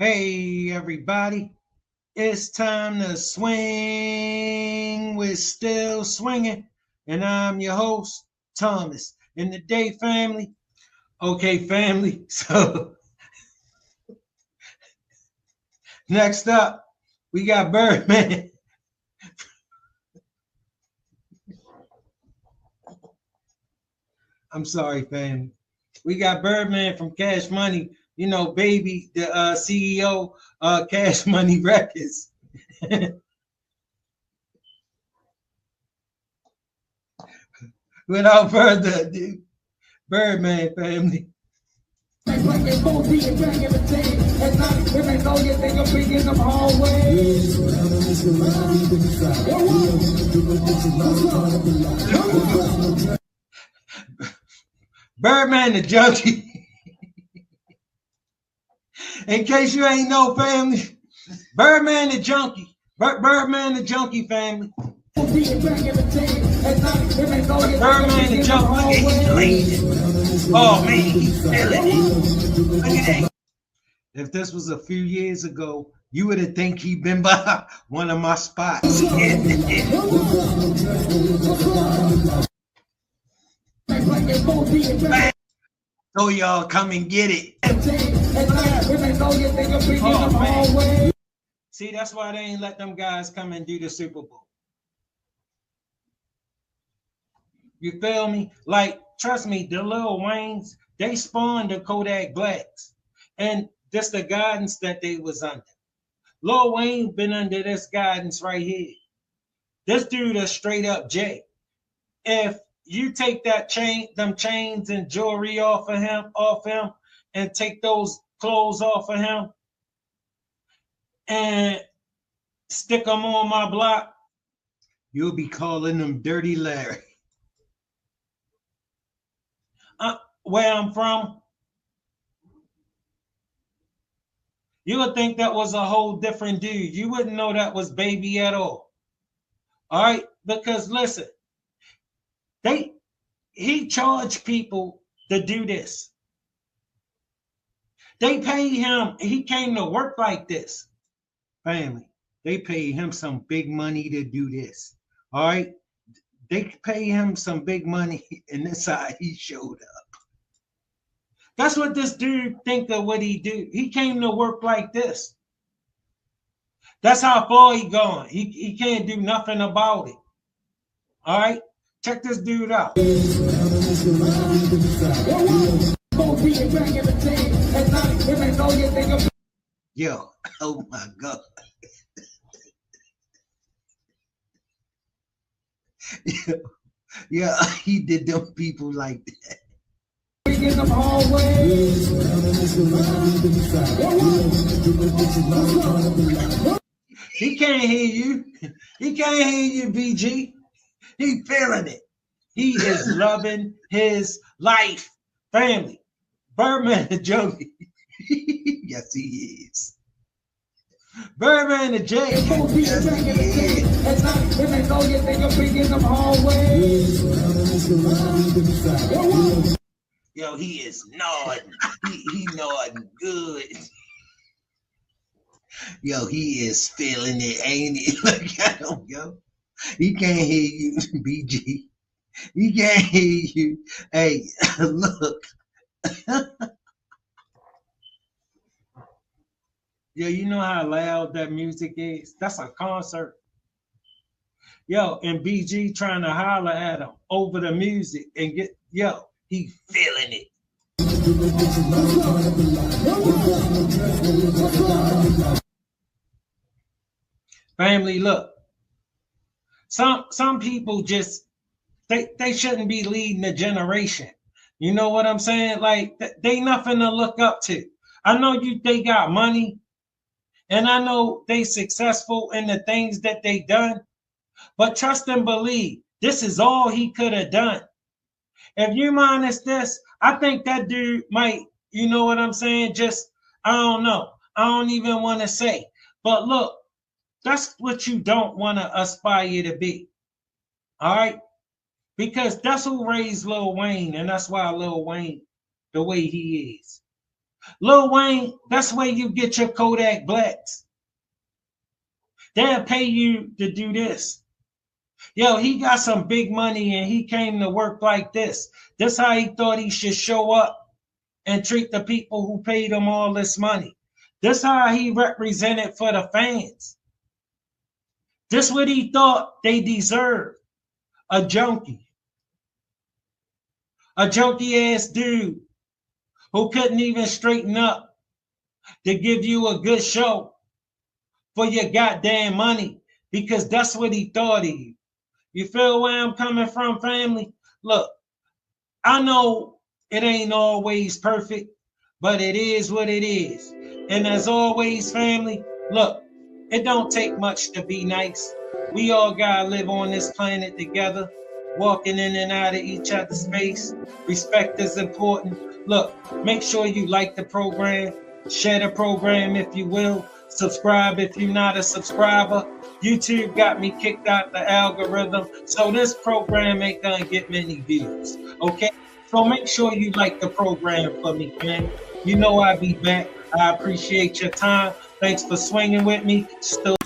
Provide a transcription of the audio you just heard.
Hey everybody, it's time to swing. We're still swinging, and I'm your host, Thomas. In the day, family. Okay, family. So next up, we got Birdman. I'm sorry, family. We got Birdman from Cash Money. You know, baby, the CEO, Cash Money Records. Without further ado, Birdman family. Birdman the Junky. In case you ain't know, family, Birdman the Junky. Birdman the Junky family. Birdman the Junky. Look at he's leaning. Oh man, he's feeling it. Look at that. If this was a few years ago, you would have think he'd been by one of my spots. So y'all come and get it. Oh, man. See, that's why they ain't let them guys come and do the Super Bowl. You feel me? Like, trust me, the Lil Waynes, they spawned the Kodak Blacks. And that's the guidance that they was under. Lil Wayne been under this guidance right here. This dude is straight up J. If you take that them chains and jewelry off him, and take those clothes off of him and stick them on my block, you'll be calling them Dirty Larry. Where I'm from, you would think that was a whole different dude. You wouldn't know that was Baby at all. All right, because listen, he charged people to do this. They paid him. He came to work like this. Family, they paid him some big money to do this. All right, they pay him some big money, and this how he showed up. That's what this dude think of what he do. He came to work like this. That's how far he going. He can't do nothing about it. All right, check this dude out. Yo, oh my God. Yeah, he did them people like that. He can't hear you. He can't hear you, BG. He feeling it. He is loving his life. Family. Birdman the Junky. Yes, he is. Birdman the J. Yes, he is. Yo, he is nodding. He nodding good. Yo, he is feeling it, ain't he? Look at him, yo. He can't hear you, BG. He can't hear you. Hey, look. Yo, you know how loud that music is? That's a concert. Yo, and BG trying to holler at him over the music and get, yo, he feeling it. Family, look. Some people just they shouldn't be leading the generation. You know what I'm saying? Like they nothing to look up to. I know they got money, and I know they successful in the things that they done, but trust and believe, this is all he could have done. If you minus this, I think that dude might, you know what I'm saying? Just, I don't know. I don't even want to say. But look, that's what you don't want to aspire to be. All right? Because that's who raised Lil Wayne, and that's why Lil Wayne the way he is. Lil Wayne, that's where you get your Kodak Blacks. They'll pay you to do this. Yo, he got some big money and he came to work like this. This how he thought he should show up and treat the people who paid him all this money. This how he represented for the fans. This what he thought they deserved. A junkie. A junkie ass dude who couldn't even straighten up to give you a good show for your goddamn money because that's what he thought of you. You feel where I'm coming from, family? Look, I know it ain't always perfect, but it is what it is. And as always, family, look, it don't take much to be nice. We all gotta live on this planet together, walking in and out of each other's space. Respect is important. Look, make sure you like the program, share the program if you will, subscribe if you're not a subscriber. YouTube got me kicked out the algorithm, so this program ain't gonna get many views, okay? So make sure you like the program for me, man. You know I'll be back. I appreciate your time. Thanks for swinging with me. Still